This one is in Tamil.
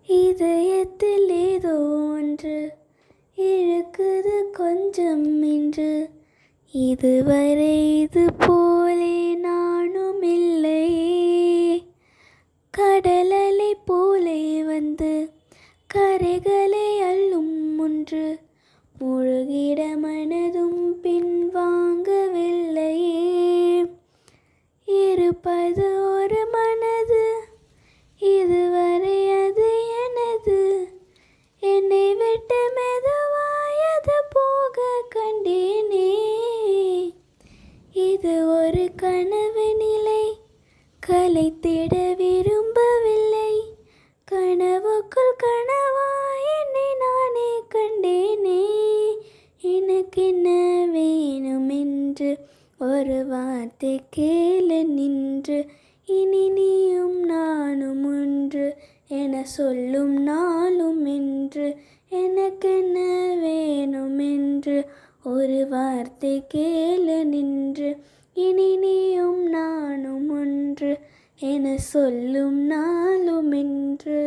இதயத்தில் ஏதோ ஒன்று இழுக்குது கொஞ்சம் என்று. இதுவரை இது போலே நானும் இல்லையே. கடலலை போலே வந்து கரைகளை அள்ளும் ஒன்று. முழுகிட மனதும் பின்வாங்கவில்லையே. இருப்பது ஒரு மனது, இதுவரை அது எனது. என்னை விட்டு மெதுவாயது போக கண்டேனே. இது ஒரு கனவு நிலை, கலைத்திட விரும்பவில்லை. கனவுக்குள் கனவாய் என்னை நானே கண்டேனே. எனக்கென்ன வேணுமென்று ஒரு வார்த்தை கேளு நின்று. இனி நீயும் நானும் ஒன்று என சொல்லும் நாளும் என்று. எனக்கென்ன வேணுமென்று ஒரு வார்த்தை கேளு நின்று. இனி நீயும் நானும் ஒன்று என சொல்லும் நாளும் என்று.